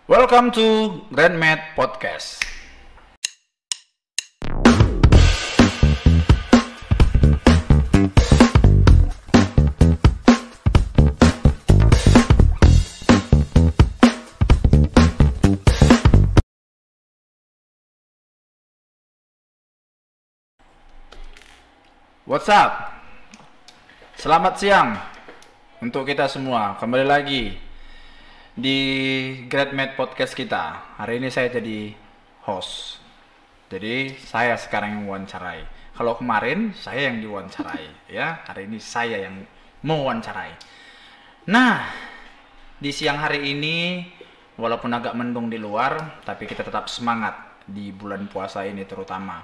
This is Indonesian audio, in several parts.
Welcome to GrandMed Podcast. What's up? Selamat siang untuk kita semua. Kembali lagi di GrandMed Podcast kita. Hari ini saya jadi host. Jadi saya sekarang yang wawancarai. Kalau kemarin saya yang diwawancarai, ya. Hari ini saya yang mewawancarai. Nah, di siang hari ini walaupun agak mendung di luar, tapi kita tetap semangat di bulan puasa ini terutama.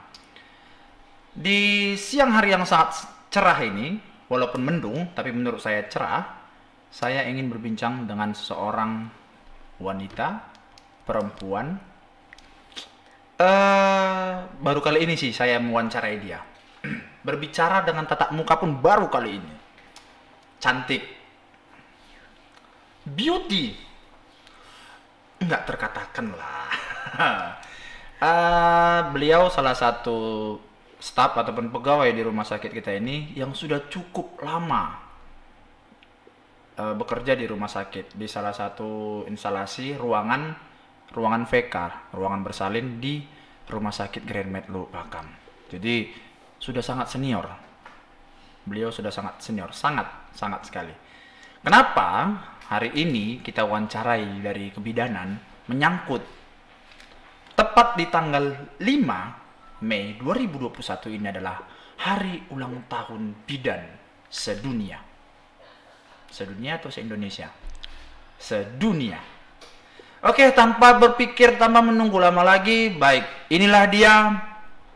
Di siang hari yang sangat cerah ini, walaupun mendung, tapi menurut saya cerah, saya ingin berbincang dengan seorang wanita, perempuan. Baru kali ini sih saya mewawancarai dia. Berbicara dengan tatap muka pun baru kali ini. Cantik. Beauty. Enggak terkatakan lah. Beliau salah satu staf ataupun pegawai di rumah sakit kita ini yang sudah cukup lama bekerja di rumah sakit di salah satu instalasi ruangan VK, ruangan bersalin di rumah sakit GrandMed Bakam. Jadi sudah sangat senior. Beliau sudah sangat senior, sangat sekali. Kenapa hari ini kita wawancarai dari kebidanan menyangkut tepat di tanggal 5 Mei 2021 ini adalah hari ulang tahun bidan sedunia. Sedunia atau se-Indonesia? Sedunia. Oke, tanpa berpikir, tanpa menunggu lama lagi, baik, inilah dia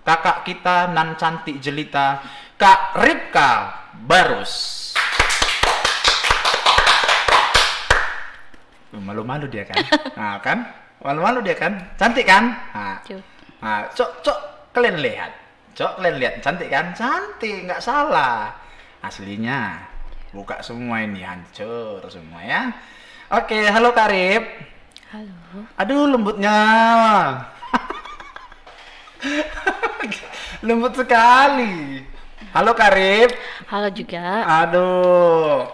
kakak kita nan cantik jelita, Kak Ripka Barus. Malu-malu dia kan? Nah, kan? Malu-malu dia kan? Cantik kan? Nah, cok kalian lihat. Kalian lihat, cantik kan? Cantik, nggak salah. Aslinya. Buka semua ini, hancur semua ya. Oke, halo Karib. Halo. Aduh, lembutnya. Lembut sekali. Halo Karib. Halo juga. Aduh.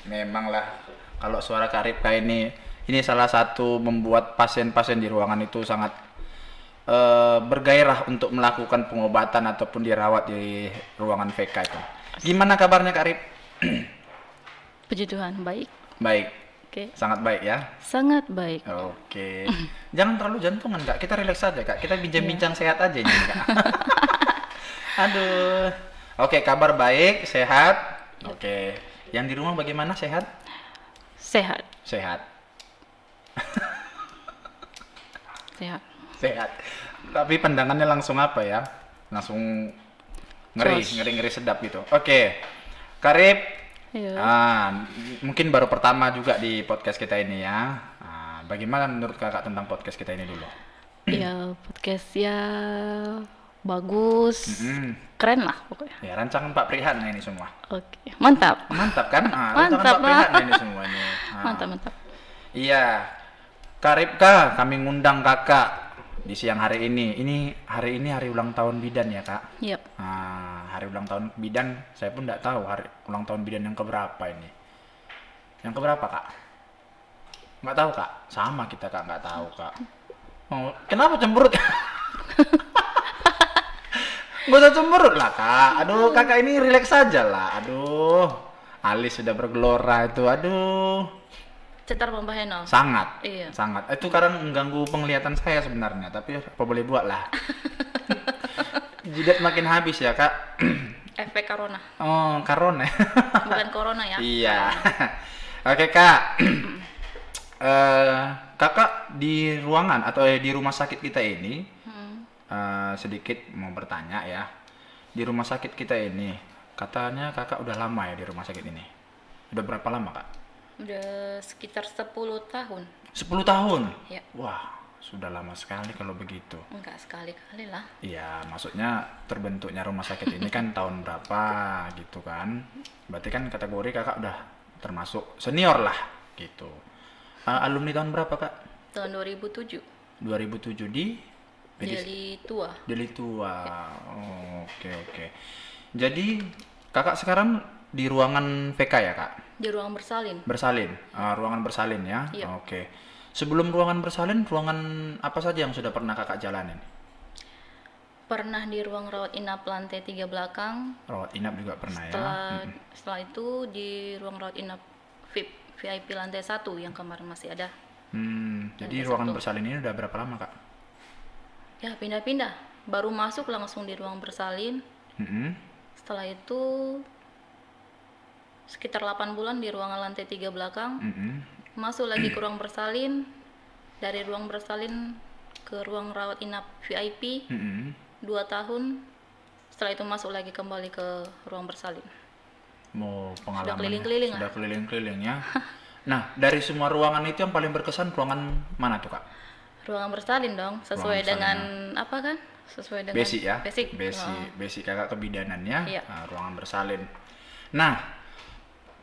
Memanglah kalau suara Karib kayak ini salah satu membuat pasien-pasien di ruangan itu sangat bergairah untuk melakukan pengobatan ataupun dirawat di ruangan VK itu. Gimana kabarnya Karib? Puji Tuhan, baik. Baik. Oke. Sangat baik ya. Sangat baik. Oke. Jangan terlalu jantungan Kak. Kita relax aja Kak. Kita bincang-bincang sehat aja ini Kak. Aduh. Oke, kabar baik, sehat. Oke. Yang di rumah bagaimana, sehat? Sehat. Sehat. Sehat. Sehat. Tapi pandangannya langsung apa ya? Langsung ngeri sedap gitu. Oke. Karib, mungkin baru pertama juga di podcast kita ini ya. Bagaimana menurut kakak tentang podcast kita ini dulu? Ya, podcast ya bagus, keren lah pokoknya. Ya, rancangan Pak Prihan ini semua. Oke, mantap. Mantap kan? Mantap Pak Prihan ini semuanya. Mantap. Iya, Karib Kak, kami ngundang kakak di siang hari ini. Hari ini hari ulang tahun bidan ya Kak? Yep. Hari ulang tahun bidan, saya pun tidak tahu hari ulang tahun bidan yang keberapa ini. Yang keberapa Kak? Nggak tahu Kak? Sama kita Kak, nggak tahu Kak. Oh, kenapa cemberut? Gak usah cemberut lah Kak. Aduh, kakak ini relax saja lah. Aduh, alis sudah bergelora itu. Aduh. Cetar pembaheno. Sangat. Iya. Sangat. Itu karena mengganggu penglihatan saya sebenarnya, tapi apa boleh buat lah. Jidat makin habis ya Kak. Efek corona. Oh, corona. Bukan corona ya. Iya. Oke Kak. Kakak di ruangan atau di rumah sakit kita ini sedikit mau bertanya ya. Di rumah sakit kita ini katanya kakak udah lama ya di rumah sakit ini. Udah berapa lama Kak? Udah sekitar 10 tahun. 10 tahun? Ya. Wah, sudah lama sekali kalau begitu. Enggak sekali-kali lah. Iya, maksudnya terbentuknya rumah sakit ini kan tahun berapa gitu kan. Berarti kan kategori kakak udah termasuk senior lah gitu. Alumni tahun berapa Kak? tahun 2007. 2007 di Jadi tua. Deli Tua. Oh, oke. Jadi kakak sekarang di ruangan VK ya kak? Di ruang bersalin. Bersalin, ruangan bersalin ya. Iya. Oke. Sebelum ruangan bersalin, ruangan apa saja yang sudah pernah kakak jalanin? Pernah di ruang rawat inap lantai 3 belakang. Rawat inap juga pernah ya. Setelah itu di ruang rawat inap VIP lantai 1 yang kemarin masih ada. Jadi ruangan bersalin ini udah berapa lama kak? Ya pindah-pindah. Baru masuk langsung di ruang bersalin. Setelah itu sekitar 8 bulan di ruangan lantai 3 belakang. Masuk lagi ke ruang bersalin. Dari ruang bersalin ke ruang rawat inap VIP. 2 tahun. Setelah itu masuk lagi kembali ke ruang bersalin. Mau pengalaman Sudah keliling-keliling sudah keliling-keliling ya. Nah, dari semua ruangan itu yang paling berkesan ruangan mana tuh kak? Ruangan bersalin dong, sesuai Ruangan dengan apa kan? Sesuai dengan Basic ya. Basic. Basic kakak kebidanannya. Iya. Ruangan bersalin. Nah,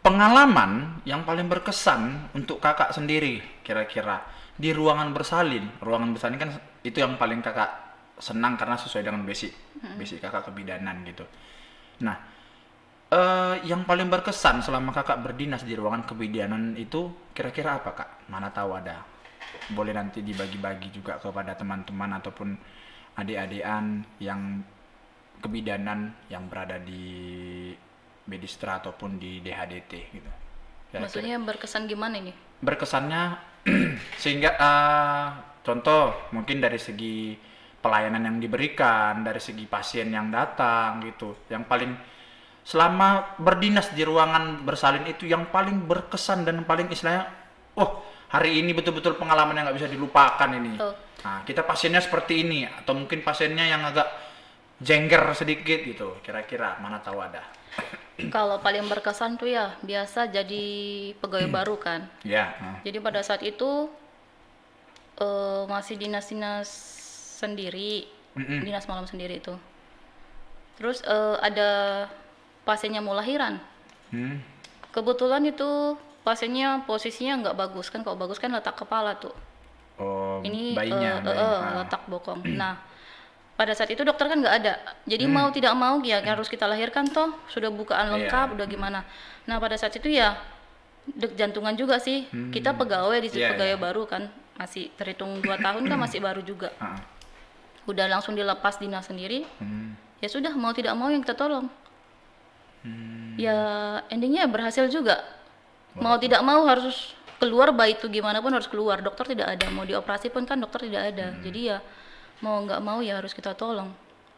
pengalaman yang paling berkesan untuk kakak sendiri kira-kira di ruangan bersalin. Ruangan bersalin kan itu yang paling kakak senang karena sesuai dengan basic kakak kebidanan gitu. Nah, yang paling berkesan selama kakak berdinas di ruangan kebidanan itu kira-kira apa kak? Mana tahu ada. Boleh nanti dibagi-bagi juga kepada teman-teman ataupun adik-adikan yang kebidanan yang berada di Medistra ataupun di DHDT gitu. Maksudnya berkesan gimana nih? Berkesannya sehingga contoh mungkin dari segi pelayanan yang diberikan, dari segi pasien yang datang gitu. Yang paling selama berdinas di ruangan bersalin itu yang paling berkesan dan paling istilahnya, hari ini betul-betul pengalaman yang nggak bisa dilupakan ini. Nah, kita pasiennya seperti ini atau mungkin pasiennya yang agak jengger sedikit gitu. Kira-kira mana tahu ada. Kalau paling berkesan tuh ya biasa jadi pegawai baru kan. Ya. Jadi pada saat itu masih dinas-dinas sendiri, dinas malam sendiri itu. Terus ada pasiennya mau lahiran. Kebetulan itu pasiennya posisinya nggak bagus kan, kalau bagus kan letak kepala tuh. Ini bayinya. letak bokong. Nah, pada saat itu dokter kan nggak ada, jadi mau tidak mau ya harus kita lahirkan toh, sudah bukaan lengkap, udah gimana. Nah pada saat itu ya deg jantungan juga sih. Kita pegawai di situ, pegawai baru kan, masih terhitung 2 tahun kan, masih baru juga. Udah langsung dilepas dinas sendiri, ya sudah mau tidak mau yang kita tolong. Ya endingnya berhasil juga. Mau tidak mau harus keluar, bayi itu gimana pun harus keluar, dokter tidak ada, mau dioperasi pun kan dokter tidak ada. Jadi ya mau nggak mau ya harus kita tolong.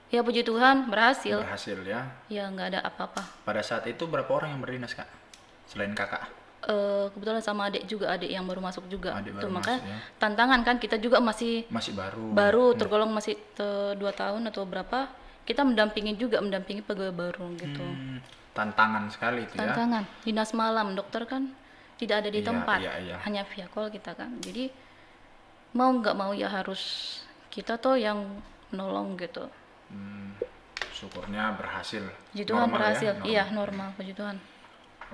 Ya puji Tuhan berhasil ya. Ya nggak ada apa-apa. Pada saat itu berapa orang yang berdinas kak selain kakak? Kebetulan sama adik juga, adik yang baru masuk juga. Tuh makanya ya. tantangan kan, kita juga masih baru tergolong masih 2 tahun atau berapa, kita mendampingi pegawai baru gitu. Tantangan sekali itu ya. Tantangan dinas malam, dokter kan tidak ada di tempat, iya. hanya via call kita kan. Jadi mau nggak mau ya harus kita tuh yang menolong gitu. Syukurnya berhasil. Puji Tuhan berhasil. Ya? Iya, normal, puji Tuhan.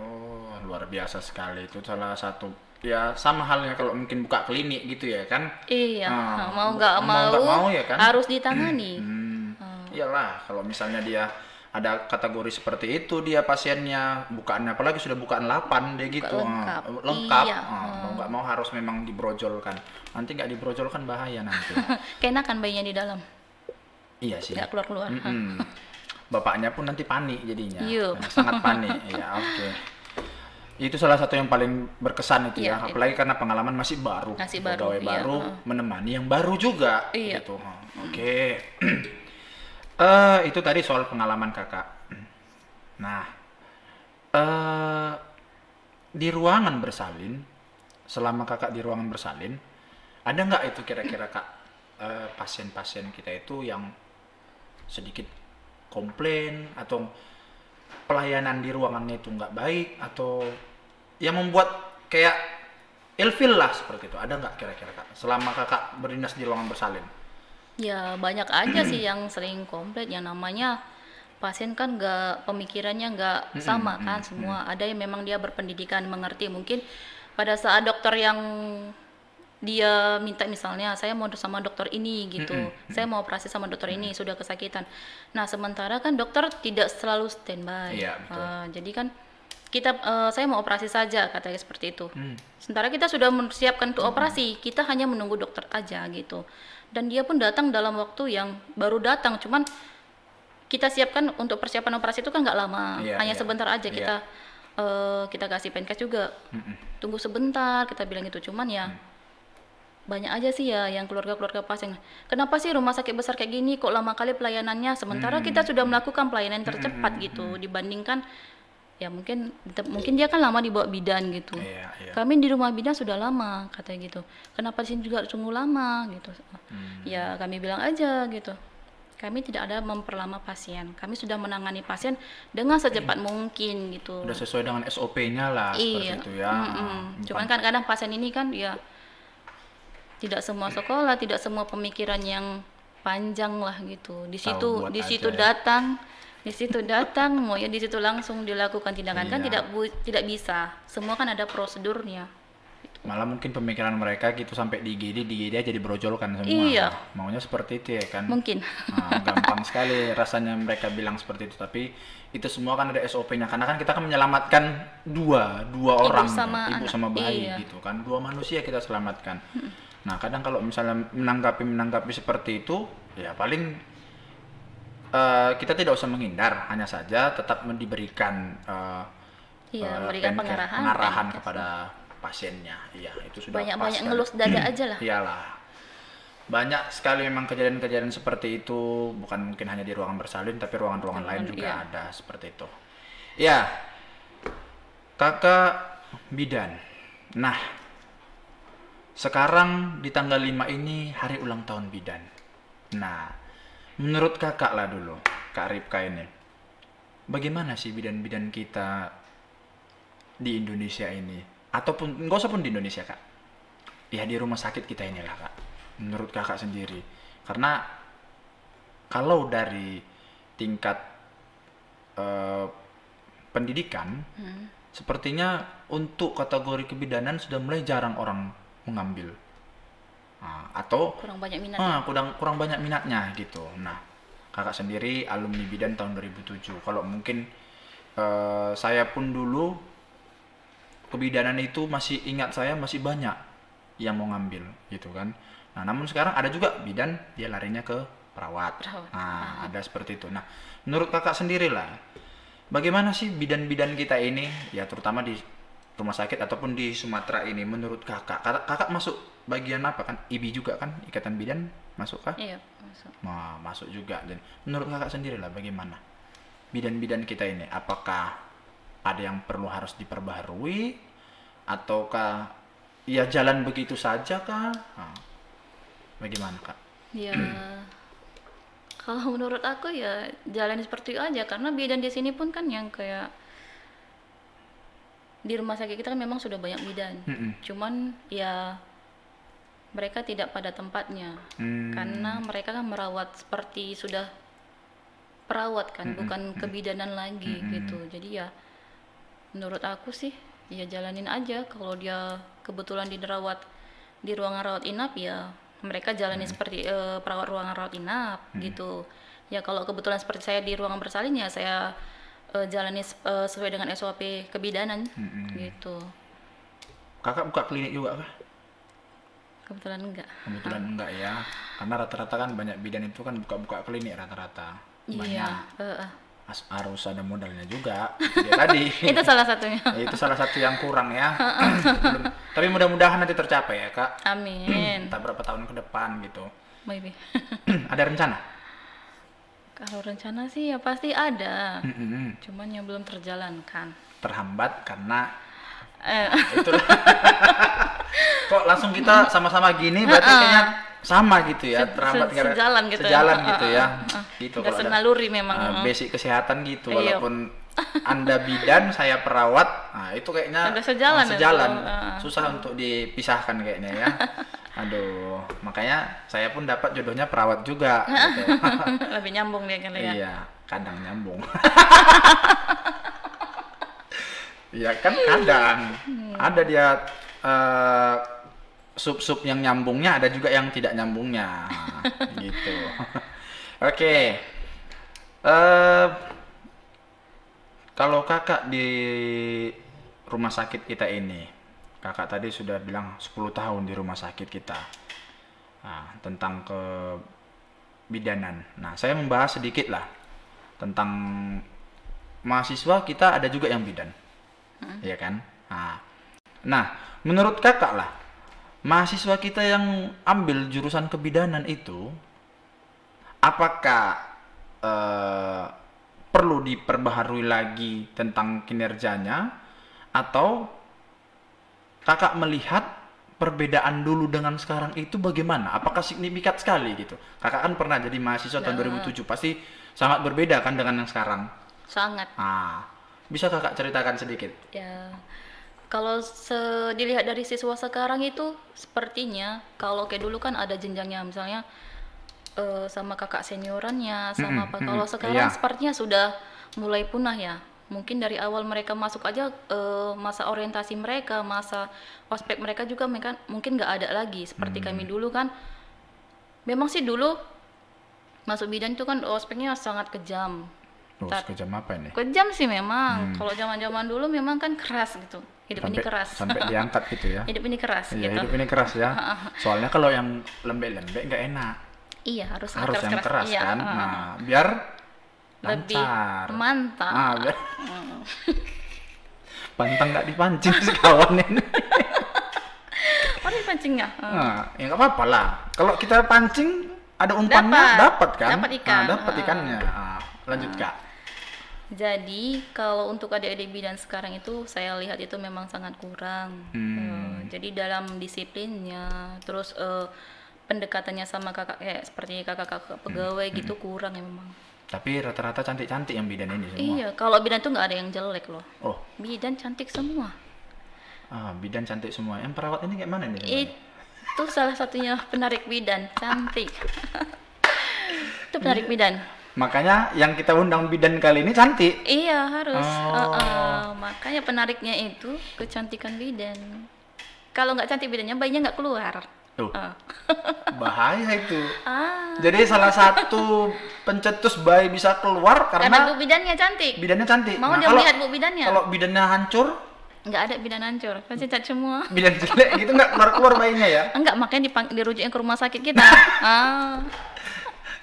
Oh, luar biasa sekali. Itu salah satu, ya sama halnya kalau mungkin buka klinik gitu ya kan. Iya, mau nggak mau ya kan? harus ditangani. Iyalah, kalau misalnya dia ada kategori seperti itu, dia pasiennya bukaannya, apalagi sudah bukaan 8 dia gitu. Lengkap. Iya. Mau nggak mau harus memang dibrojolkan. Nanti nggak dibrojolkan bahaya nanti. Kenakan bayinya di dalam. Iya sih. Nggak keluar-keluar. Bapaknya pun nanti panik jadinya. Iya. Sangat panik. Ya, oke. Itu salah satu yang paling berkesan itu ya. Apalagi karena pengalaman masih baru. Pegawai baru menemani yang baru juga. Iya. Gitu. Oke. Itu tadi soal pengalaman kakak. Nah, di ruangan bersalin, selama kakak di ruangan bersalin, ada nggak itu kira-kira kak pasien-pasien kita itu yang sedikit komplain atau pelayanan di ruangannya itu nggak baik atau yang membuat kayak ilfil lah seperti itu, ada nggak kira-kira kak selama kakak berdinas di ruangan bersalin? Ya banyak aja sih yang sering komplain, yang namanya pasien kan pemikirannya nggak sama kan semua. Ada yang memang dia berpendidikan, mengerti, mungkin pada saat dokter yang dia minta misalnya saya mau sama dokter ini gitu, saya mau operasi sama dokter ini, sudah kesakitan. Nah sementara kan dokter tidak selalu standby. Iya, betul. Jadi kan saya mau operasi saja katanya seperti itu. Sementara kita sudah mempersiapkan untuk operasi, kita hanya menunggu dokter aja gitu. Dan dia pun datang dalam waktu yang baru datang, cuman kita siapkan untuk persiapan operasi itu kan nggak lama, hanya sebentar aja. Kita kasih penkes juga, tunggu sebentar kita bilang gitu. Cuman ya banyak aja sih ya yang keluarga-keluarga pasien, kenapa sih rumah sakit besar kayak gini kok lama kali pelayanannya, sementara kita sudah melakukan pelayanan tercepat gitu dibandingkan ya mungkin dia kan lama di bawah bidan gitu. Kami di rumah bidan sudah lama katanya gitu, kenapa di sini juga sungguh lama gitu. Ya kami bilang aja gitu, kami tidak ada memperlama pasien, kami sudah menangani pasien dengan secepat mungkin gitu. Udah sesuai dengan SOP-nya lah seperti itu ya. Cuman kan kadang pasien ini kan ya tidak semua sekolah, tidak semua pemikiran yang panjang lah gitu. Di situ datang, mau ya di situ langsung dilakukan tindakan kan tidak bisa. Semua kan ada prosedurnya. Malah mungkin pemikiran mereka gitu sampai di IGD aja dibrojol kan semua. Iya. Maunya seperti itu ya kan. Mungkin. Nah, gampang sekali rasanya mereka bilang seperti itu, tapi itu semua kan ada SOP-nya karena kan kita kan menyelamatkan dua orang, ibu sama bayi gitu kan. Dua manusia kita selamatkan. Nah, kadang kalau misalnya menanggapi seperti itu, ya paling kita tidak usah menghindar, hanya saja tetap diberikan memberikan pengarahan kepada pasiennya. Iya, itu sudah banyak ngelus dada aja lah. Iyalah. Banyak sekali memang kejadian-kejadian seperti itu, bukan mungkin hanya di ruangan bersalin, tapi ruangan-ruangan lain juga ada seperti itu. Ya, Kakak bidan. Nah, sekarang di tanggal 5 ini hari ulang tahun bidan. Nah, menurut kakak lah dulu, Kak Ripka ini, bagaimana sih bidan-bidan kita di Indonesia ini? Ataupun, nggak usah pun di Indonesia Kak, ya di rumah sakit kita inilah Kak, menurut kakak sendiri. Karena kalau dari tingkat pendidikan, sepertinya untuk kategori kebidanan sudah mulai jarang orang mengambil. Atau kurang banyak minatnya. kurang banyak minatnya gitu. Nah, kakak sendiri alumni bidan tahun 2007. Kalau mungkin saya pun dulu kebidanan itu masih ingat, saya masih banyak yang mau ngambil gitu kan. Nah, namun sekarang ada juga bidan dia larinya ke perawat. Nah, ada seperti itu. Nah, menurut kakak sendiri lah, bagaimana sih bidan-bidan kita ini, ya terutama di rumah sakit ataupun di Sumatera ini, menurut kakak masuk bagian apa kan? IBI juga kan, Ikatan Bidan masuk kah? Iya, masuk. Nah, masuk juga. Dan menurut kakak sendiri lah, bagaimana bidan-bidan kita ini? Apakah ada yang perlu harus diperbaharui, ataukah ya jalan begitu saja kah? Nah, bagaimana kak? Ya, kalau menurut aku ya jalan seperti itu aja, karena bidan di sini pun kan yang kayak di rumah sakit kita kan memang sudah banyak bidan, cuman ya mereka tidak pada tempatnya, karena mereka kan merawat seperti sudah perawat kan, bukan kebidanan lagi gitu. Jadi ya menurut aku sih ya jalanin aja. Kalau dia kebetulan dirawat di ruangan rawat inap, ya mereka jalani seperti perawat ruangan rawat inap gitu. Ya kalau kebetulan seperti saya di ruangan bersalin, ya saya jalani sesuai dengan SOP kebidanan gitu. Kakak buka klinik juga kah? Kebetulan enggak. Kebetulan enggak ya, karena rata-rata kan banyak bidan itu kan buka-buka klinik rata-rata. Iya. Harus ada modalnya juga. Ya, tadi. Itu salah satunya. Ya, itu salah satu yang kurang ya. Tapi mudah-mudahan nanti tercapai ya kak. Amin. Entah berapa tahun ke depan gitu. Maybe. Ada rencana? Kalau rencana sih ya pasti ada. Cuman yang belum terjalankan. Terhambat karena itulah. Kok langsung kita sama-sama gini, berarti kayaknya sama gitu ya, terhambat sejalan gitu ya. Gitu kalau ada naluri memang basic kesehatan gitu. Walaupun Anda bidan, saya perawat, nah itu kayaknya sejalan. Susah untuk dipisahkan kayaknya ya. Aduh, makanya saya pun dapat jodohnya perawat juga gitu. Lebih nyambung dia kali ya. Iya, kadang nyambung. Iya kan kadang ada dia sub-sub yang nyambungnya, ada juga yang tidak nyambungnya. Gitu. Oke. Kalau kakak di rumah sakit kita ini, kakak tadi sudah bilang 10 tahun di rumah sakit kita. Nah, tentang kebidanan. Nah, saya membahas sedikit lah tentang mahasiswa kita, ada juga yang bidan. Iya kan? Nah, menurut kakak lah, mahasiswa kita yang ambil jurusan kebidanan itu, apakah perlu diperbaharui lagi tentang kinerjanya, atau kakak melihat perbedaan dulu dengan sekarang itu bagaimana? Apakah signifikan sekali gitu? Kakak kan pernah jadi mahasiswa tahun 2007, pasti sangat berbeda kan dengan yang sekarang? Sangat. Bisa kakak ceritakan sedikit? Ya, kalau dilihat dari siswa sekarang itu sepertinya kalau kayak dulu kan ada jenjangnya, misalnya sama kakak seniorannya, sama apa. Kalau sekarang sepertinya sudah mulai punah ya. Mungkin dari awal mereka masuk aja, masa orientasi mereka, masa ospek mereka juga mungkin nggak ada lagi. Seperti kami dulu kan, memang sih dulu masuk bidan itu kan ospeknya sangat kejam. Kejam apa ini? Kejam sih memang. Kalau zaman-zaman dulu memang kan keras gitu. Hidup ini keras. Sampai diangkat gitu ya. Hidup ini keras Iya, gitu. hidup ini keras ya. Soalnya kalau yang lembek-lembek nggak enak. Iya, harus yang keras iya. kan. Nah, biar lebih lancar. mantap. Biar pantang nggak dipancing sekawan ini. Mana pancingnya? Ya nggak apa-apa lah. Kalau kita pancing ada umpannya, dapat kan? Dapat ikan. Dapat ikannya. Lanjut Kak. Jadi kalau untuk adik-adik bidan sekarang itu saya lihat itu memang sangat kurang. Jadi dalam disiplinnya, terus pendekatannya sama kakak seperti kakak-kakak pegawai gitu kurang ya memang. Tapi rata-rata cantik-cantik yang bidan ini semua. Iya, kalau bidan tuh nggak ada yang jelek loh. Oh. Bidan cantik semua. Bidan cantik semua. Yang perawat ini kayak mana nih? Itu salah satunya penarik bidan, cantik. Itu penarik bidan. Makanya yang kita undang bidan kali ini cantik. Iya, harus. Makanya penariknya itu kecantikan bidan. Kalau nggak cantik bidannya, bayinya nggak keluar. Bahaya itu. Jadi salah satu pencetus bayi bisa keluar karena bu bidannya cantik. Bidannya cantik. Mau dia lihat bu bidannya. Kalau bidannya hancur, nggak ada bidan hancur, pasti cat semua. Bidan jelek gitu nggak keluar bayinya ya? Enggak, makanya dirujukin ke rumah sakit kita.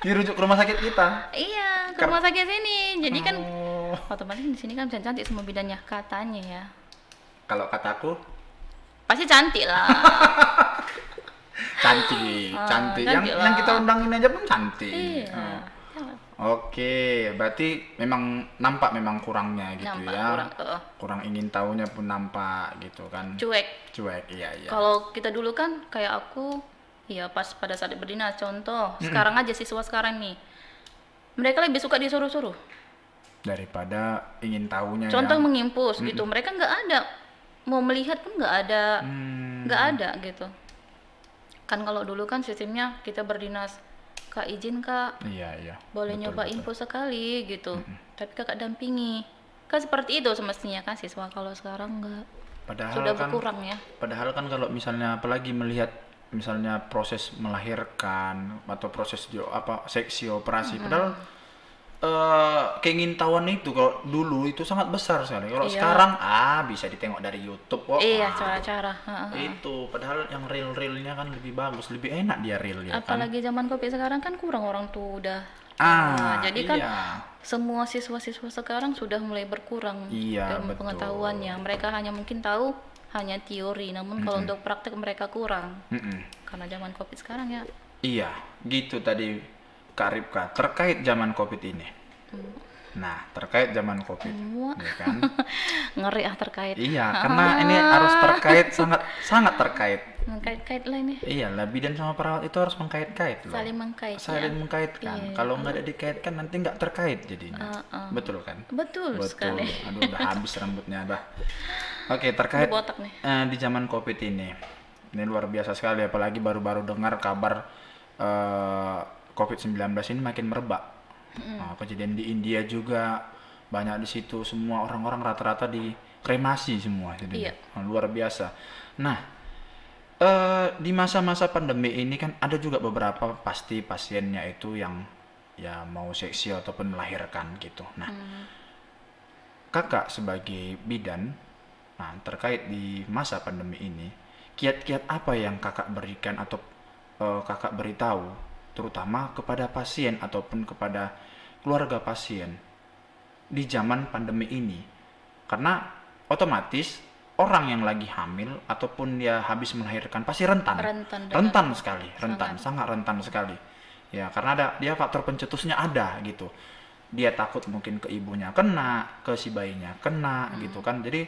Dirujuk ke rumah sakit kita. Iya, ke rumah sakit sini. Jadi kan otomatis di sini kan bisa cantik semua bidannya katanya ya. Kalau kataku pasti cantik lah. cantik. Yang kita undangin aja pun cantik. Iya. Oke, berarti memang nampak memang kurangnya gitu ya. Kurang ingin tahunya pun nampak gitu kan. Cuek, iya. Kalau kita dulu kan kayak aku, ya pas pada saat berdinas, contoh sekarang aja siswa sekarang nih, mereka lebih suka disuruh-suruh daripada ingin tahunya. Contoh mengimpus gitu, mereka nggak ada, mau melihat pun nggak ada gitu. Kan kalau dulu kan sistemnya kita berdinas, Kak izin Kak, iya. boleh nyoba info sekali gitu, tapi Kakak dampingi, kan seperti itu semestinya kan siswa. Kalau sekarang enggak, sudah berkurang ya. Padahal kan kalau misalnya apalagi melihat misalnya proses melahirkan atau proses seksi operasi, padahal keingintahuan itu kalau dulu itu sangat besar sekali. Kalau sekarang bisa ditengok dari YouTube kok. Iya, cara-cara. Itu padahal yang real-realnya kan lebih bagus, lebih enak dia real ya. Apalagi zaman Covid sekarang kan kurang orang tuh udah. Jadi kan semua siswa-siswa sekarang sudah mulai berkurang ilmu pengetahuannya. Mereka hanya mungkin tahu hanya teori, namun kalau untuk praktek mereka kurang. Karena zaman Covid sekarang ya. Iya, gitu tadi Kak Ripka terkait zaman Covid ini. Nah, terkait zaman Covid, ya kan? Ngeri terkait. Iya, karena ini harus terkait, sangat terkait. Mengkait-kait lah ini. Iyalah, bidan sama perawat itu harus mengkait-kait loh. Saling mengkaitkan. Iya. Kalau nggak ada dikaitkan nanti nggak terkait jadinya. Betul kan? Betul sekali. Aduh, udah habis rambutnya dah. Oke, terkait botak nih. Di zaman Covid ini luar biasa sekali, apalagi baru-baru dengar kabar COVID-19 ini makin merebak. Kejadian di India juga banyak di situ, semua orang-orang rata-rata dikremasi semua. Jadi luar biasa. Nah, Di masa-masa pandemi ini kan ada juga beberapa pasti pasiennya itu yang ya mau seksi ataupun melahirkan gitu. Nah, kakak sebagai bidan, nah terkait di masa pandemi ini, kiat-kiat apa yang kakak berikan atau kakak beritahu, terutama kepada pasien ataupun kepada keluarga pasien di zaman pandemi ini? Karena otomatis orang yang lagi hamil ataupun dia habis melahirkan pasti rentan. Rentan dengan Rentan sekali, rentan, sangat. sangat rentan sekali. Ya, karena ada dia faktor pencetusnya ada gitu. Dia takut mungkin ke ibunya kena, ke si bayinya kena gitu kan. Jadi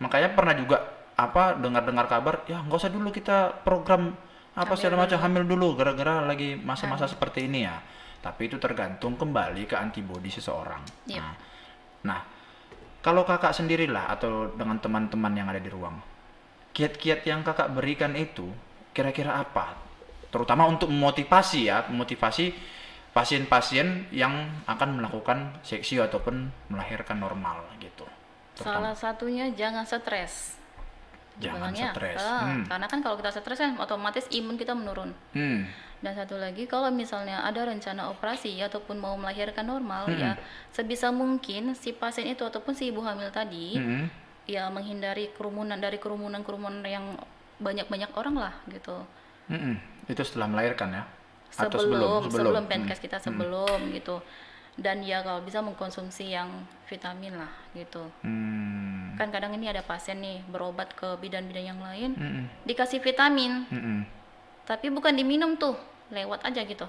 makanya pernah juga apa dengar-dengar kabar, ya nggak usah dulu kita program apa Hamil segala macam dulu. hamil dulu gara-gara lagi masa-masa seperti ini ya. Tapi itu tergantung kembali ke antibodi seseorang. Yep. Nah, kalau kakak sendirilah atau dengan teman-teman yang ada di ruang, kiat-kiat yang kakak berikan itu kira-kira apa? Terutama untuk memotivasi ya, memotivasi pasien-pasien yang akan melakukan seksi ataupun melahirkan normal gitu. Salah satunya jangan stres. Jangan Bilangnya, stres. karena kan kalau kita stres kan otomatis imun kita menurun. Dan satu lagi, kalau misalnya ada rencana operasi ataupun mau melahirkan normal, ya sebisa mungkin si pasien itu ataupun si ibu hamil tadi ya menghindari kerumunan yang banyak-banyak orang lah gitu. Itu setelah melahirkan ya? Atau sebelum? Sebelum penkes kita sebelum gitu. Dan ya kalau bisa mengkonsumsi yang vitamin lah gitu. Kan kadang ini ada pasien nih berobat ke bidan-bidan yang lain, dikasih vitamin, tapi bukan diminum tuh, lewat aja gitu.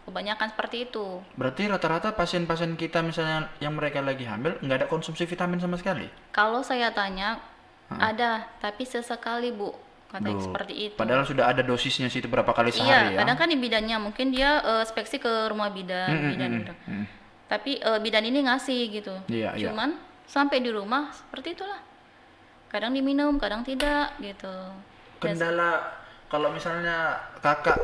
Kebanyakan seperti itu. Berarti rata-rata pasien-pasien kita misalnya yang mereka lagi hamil nggak ada konsumsi vitamin sama sekali? Kalau saya tanya, ada, tapi sesekali Bu, katanya Duh, seperti itu. padahal sudah ada dosisnya sih itu berapa kali Iya, sehari ya? kadang kan di bidannya mungkin dia speksi ke rumah bidan gitu. Tapi bidan ini ngasih gitu. Iya, iya. Cuman sampai di rumah seperti itulah. Kadang diminum, kadang tidak gitu. Dan Kendala kalau misalnya kakak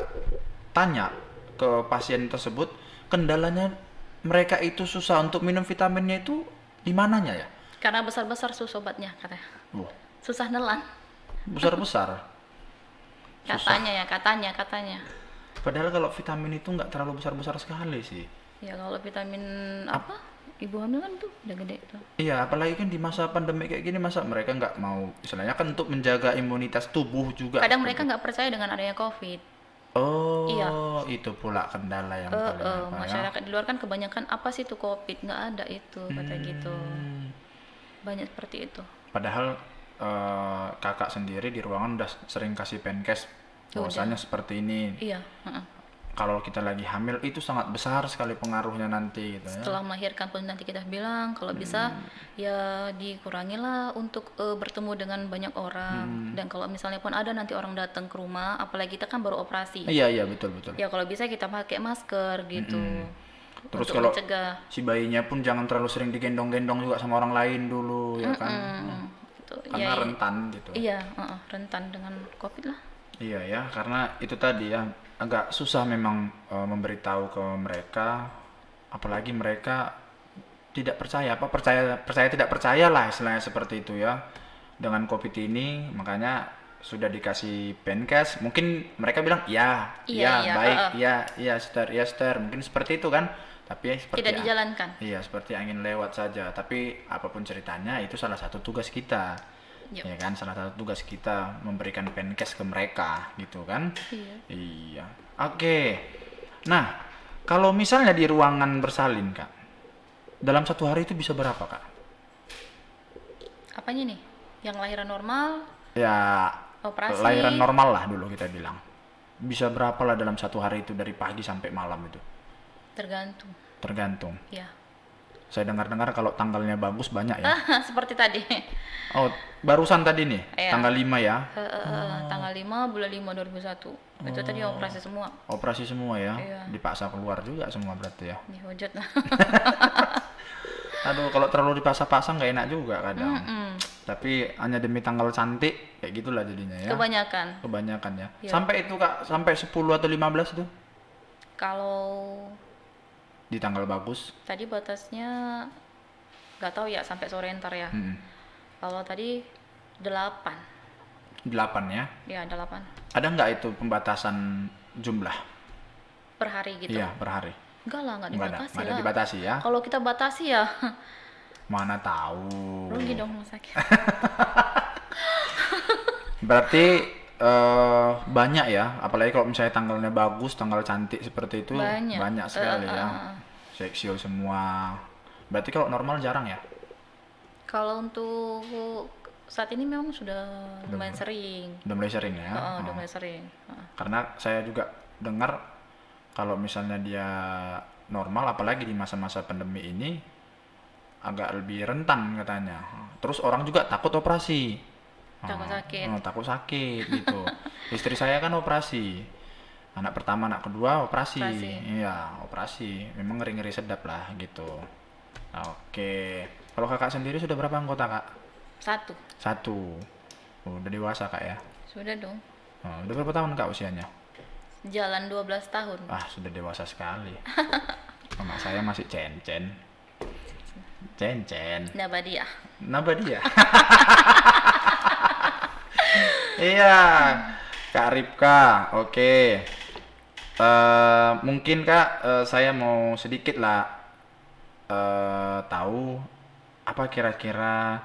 tanya ke pasien tersebut, kendalanya mereka itu susah untuk minum vitaminnya itu di mananya ya? karena besar-besar susu obatnya katanya. Wah, Susah nelan. besar-besar. Katanya. Padahal kalau vitamin itu nggak terlalu besar-besar sekali sih. Ya kalau vitamin apa? Ibu hamil kan tuh udah gede tuh. Iya, apalagi kan di masa pandemi kayak gini, masa mereka nggak mau, istilahnya kan untuk menjaga imunitas tubuh juga. Kadang mereka nggak percaya dengan adanya COVID. Oh, Iya. itu pula kendala yang paling apa ya? Masyarakat di luar kan kebanyakan apa sih itu COVID, nggak ada itu kata gitu. Banyak seperti itu. Padahal kakak sendiri di ruangan udah sering kasih penkes bahwasanya seperti ini. Iya. Kalau kita lagi hamil itu sangat besar sekali pengaruhnya nanti gitu ya. Setelah melahirkan pun nanti kita bilang kalau bisa ya dikurangilah untuk bertemu dengan banyak orang. Dan kalau misalnya pun ada nanti orang datang ke rumah, apalagi kita kan baru operasi. Iya, betul. Ya kalau bisa kita pakai masker gitu. Terus untuk kalau mencegah. si bayinya pun jangan terlalu sering digendong-gendong juga sama orang lain dulu ya kan. Gitu. Karena rentan gitu. Iya, rentan dengan COVID lah. Iya ya, karena itu tadi ya agak susah memang memberitahu ke mereka, apalagi mereka tidak percaya percaya tidak percaya lah istilahnya seperti itu ya dengan COVID ini. Makanya sudah dikasih penkes, mungkin mereka bilang ya Iya, baik, ya Sister, mungkin seperti itu kan, tapi seperti Tidak dijalankan. iya seperti angin lewat saja. Tapi apapun ceritanya itu salah satu tugas kita. Yep. Ya kan, salah satu tugas kita memberikan penkes ke mereka gitu kan. Iya. Oke. Nah, kalau misalnya di ruangan bersalin Kak, dalam satu hari itu bisa berapa Kak? Apanya nih? Yang lahiran normal, Ya, operasi. lahiran normal lah dulu kita bilang. Bisa berapa lah dalam satu hari itu dari pagi sampai malam itu? Tergantung. Tergantung. Ya. Saya dengar-dengar kalau tanggalnya bagus banyak ya. Seperti tadi. Oh, barusan tadi nih, Iya. tanggal 5 ya. Tanggal 5 bulan 5 2001. Itu tadi operasi semua. Operasi semua ya. Iya. Dipaksa keluar juga semua berarti ya. Dihujat lah. Aduh, kalau terlalu dipaksa-paksa nggak enak juga kadang. Tapi hanya demi tanggal cantik, kayak gitulah jadinya ya. Kebanyakan ya. Iya. Sampai itu Kak, sampai 10 atau 15 tuh Kalau di tanggal bagus. tadi batasnya nggak tahu ya sampai sore ntar ya. Kalau tadi 8. 8 ya. Ya, 8 Ada nggak itu pembatasan jumlah? per hari gitu. Iya, per hari. Enggak lah, nggak Nggak ada, dibatasi nggak ada lah. dibatasi ya. Kalau kita batasi ya Mana tahu. rugi dong rumah sakit. Berarti banyak ya, apalagi kalau misalnya tanggalnya bagus, tanggal cantik seperti itu, Banyak. sekali ya. Seksiul semua. Berarti kalau normal jarang ya? Kalau untuk saat ini memang sudah lumayan sering. Udah mulai sering ya? Udah mulai sering. Karena saya juga dengar kalau misalnya dia normal, apalagi di masa-masa pandemi ini, agak lebih rentan katanya. Terus orang juga takut operasi. Takut sakit. Takut sakit gitu. Istri saya kan operasi. Anak pertama, anak kedua operasi. Iya, operasi. Memang ngeri-ngeri sedap lah gitu. Oke. Kalau kakak sendiri sudah berapa anggota, Kak? 1. Oh, udah dewasa, Kak ya? Sudah dong. Udah berapa tahun, Kak, usianya? Jalan 12 tahun. Sudah dewasa sekali. Anak saya masih cencen. Cencen. Nabadiah. Iya, Kak Ripka. Oke. Mungkin Kak, saya mau sedikit lah tahu apa kira-kira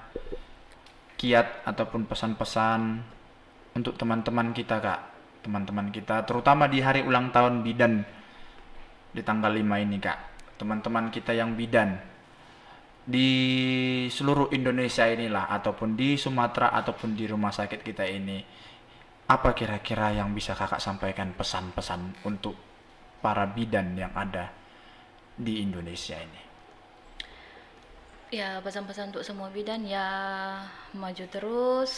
kiat ataupun pesan-pesan untuk teman-teman kita, Kak. Teman-teman kita, terutama di hari ulang tahun bidan di tanggal 5 ini, Kak. Teman-teman kita yang bidan di seluruh Indonesia inilah, ataupun di Sumatera, ataupun di rumah sakit kita ini, apa kira-kira yang bisa kakak sampaikan pesan-pesan untuk para bidan yang ada di Indonesia ini? Ya, pesan-pesan untuk semua bidan ya, maju terus.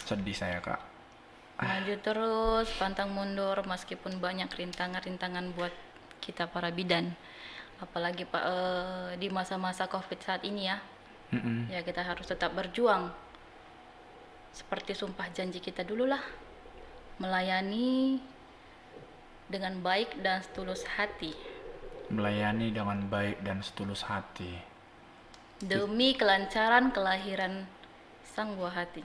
Sedih saya, Kak. Maju terus, pantang mundur meskipun banyak rintangan-rintangan buat kita para bidan. Apalagi Pak di masa-masa Covid saat ini ya. Ya kita harus tetap berjuang. Seperti sumpah janji kita dulu lah. Melayani dengan baik dan setulus hati. Melayani dengan baik dan setulus hati. Demi kelancaran kelahiran sang buah hati.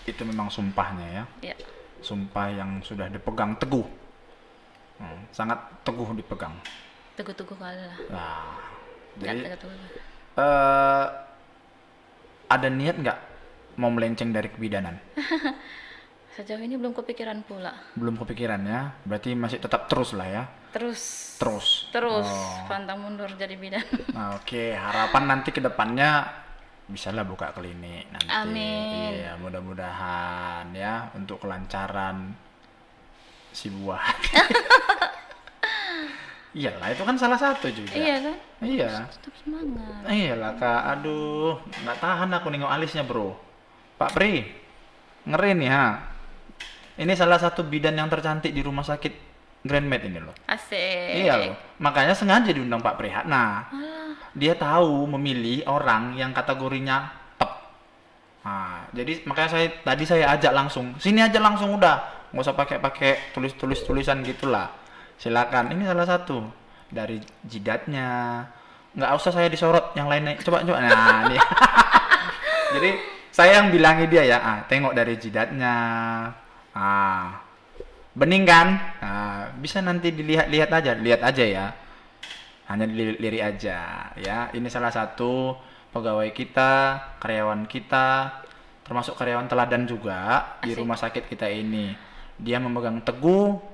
Itu memang sumpahnya ya. Ya. Sumpah yang sudah dipegang teguh. Sangat teguh dipegang. Teguh-teguh kali lah. Nah, jadi teguh-teguh. ada niat nggak mau melenceng dari kebidanan? Sejauh ini belum kepikiran pula. Belum kepikiran ya, berarti masih tetap terus lah ya. Terus pantang mundur jadi bidan. Nah, oke, harapan nanti ke depannya bisalah buka klinik nanti. Amin. Iya, mudah-mudahan ya untuk kelancaran si buah. Iyalah, itu kan salah satu juga. Iya kan? Iya. Tetap semangat. Iyalah, Kak. Aduh, nggak tahan aku nengok alisnya, Bro. Pak Pri, ngeri nih ha. Ini salah satu bidan yang tercantik di rumah sakit Grand Med ini loh. Asik. Iya loh. Makanya sengaja diundang Pak Pri. Nah, dia tahu memilih orang yang kategorinya top. Nah, jadi makanya tadi saya ajak langsung. Sini aja langsung udah. Nggak usah pakai tulisan gitulah. Silakan. Ini salah satu dari jidatnya. Nggak usah saya disorot yang lainnya. Coba. Nah, ini. Jadi saya yang bilangi dia ya. Tengok dari jidatnya. Bening kan? Bisa nanti lihat aja ya. Hanya dilirik aja ya. Ini salah satu pegawai kita, karyawan kita, termasuk karyawan teladan juga. Asik. Di rumah sakit kita ini. Dia memegang teguh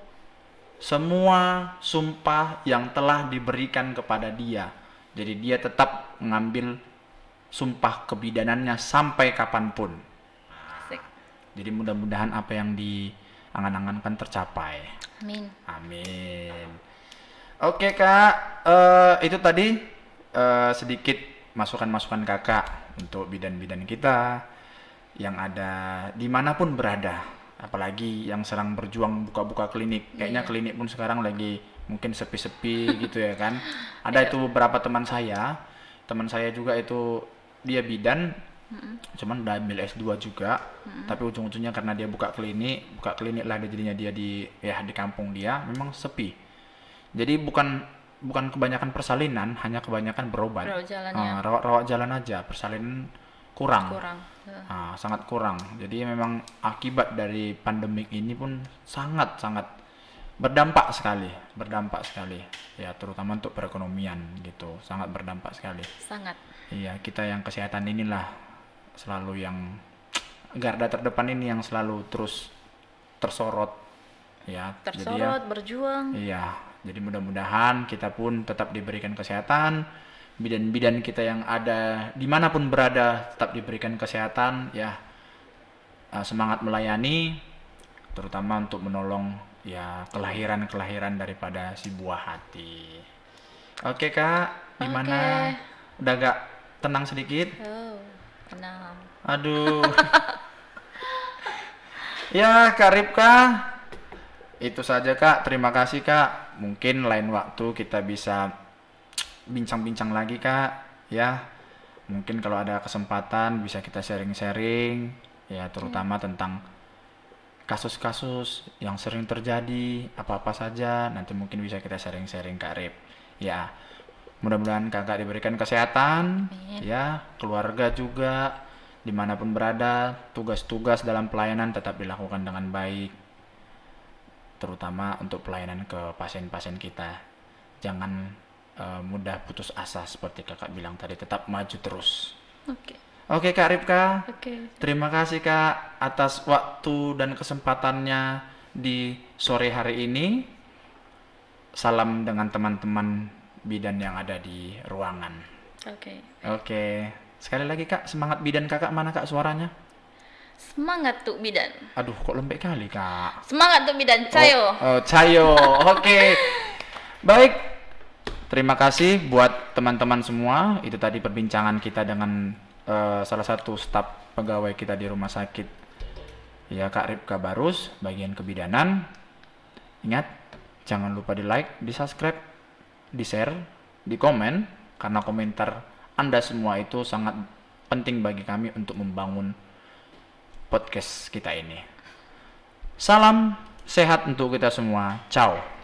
semua sumpah yang telah diberikan kepada dia. Jadi dia tetap mengambil sumpah kebidanannya sampai kapanpun. Asik. Jadi mudah-mudahan apa yang diangan-angankan tercapai. Amin. Oke, Kak, itu tadi sedikit masukan-masukan kakak untuk bidan-bidan kita yang ada dimanapun berada. Apalagi yang sedang berjuang buka-buka klinik. Kayaknya klinik pun sekarang lagi mungkin sepi-sepi gitu ya kan. Ada itu beberapa teman saya juga itu dia bidan, cuman udah ambil S2 juga, tapi ujung-ujungnya karena dia buka klinik lah jadinya dia di kampung dia memang sepi. Jadi bukan kebanyakan persalinan, hanya kebanyakan berobat. Rawat rawat jalan aja. Persalinan kurang. kurang. Ya. Sangat kurang. Jadi memang akibat dari pandemik ini pun sangat-sangat berdampak sekali. Ya, terutama untuk perekonomian gitu. Sangat berdampak sekali. Sangat. Iya, kita yang kesehatan inilah selalu yang garda terdepan ini yang selalu terus tersorot ya. Tersorot, berjuang. Iya, jadi mudah-mudahan kita pun tetap diberikan kesehatan, bidan-bidan kita yang ada dimanapun berada tetap diberikan kesehatan ya. Semangat melayani, terutama untuk menolong ya kelahiran daripada si buah hati. Oke Kak, gimana? Udah gak tenang sedikit? Oh, tenang. Aduh. Ya Kak Ripka, itu saja Kak, terima kasih Kak. Mungkin lain waktu kita bisa bincang-bincang lagi Kak ya. Mungkin kalau ada kesempatan bisa kita sharing-sharing ya, terutama tentang kasus-kasus yang sering terjadi, apa-apa saja nanti mungkin bisa kita sharing-sharing Kak Rip ya. Mudah-mudahan kakak diberikan kesehatan ya, keluarga juga dimanapun berada, tugas-tugas dalam pelayanan tetap dilakukan dengan baik, terutama untuk pelayanan ke pasien-pasien kita. Jangan mudah putus asa seperti kakak bilang tadi, tetap maju terus. Oke Kak Ripka, terima kasih Kak atas waktu dan kesempatannya di sore hari ini. Salam dengan teman-teman bidan yang ada di ruangan. Oke. Sekali lagi Kak, semangat bidan kakak mana Kak suaranya? Semangat tuh bidan. Aduh, kok lembek kali Kak. Semangat tuh bidan, Cayo. Cayo. Oke. Baik. Terima kasih buat teman-teman semua. Itu tadi perbincangan kita dengan salah satu staf pegawai kita di rumah sakit ya, Kak Ripka Barus, bagian kebidanan. Ingat, jangan lupa di like, di subscribe, di share, di komen, karena komentar Anda semua itu sangat penting bagi kami untuk membangun podcast kita ini. Salam sehat untuk kita semua. Ciao.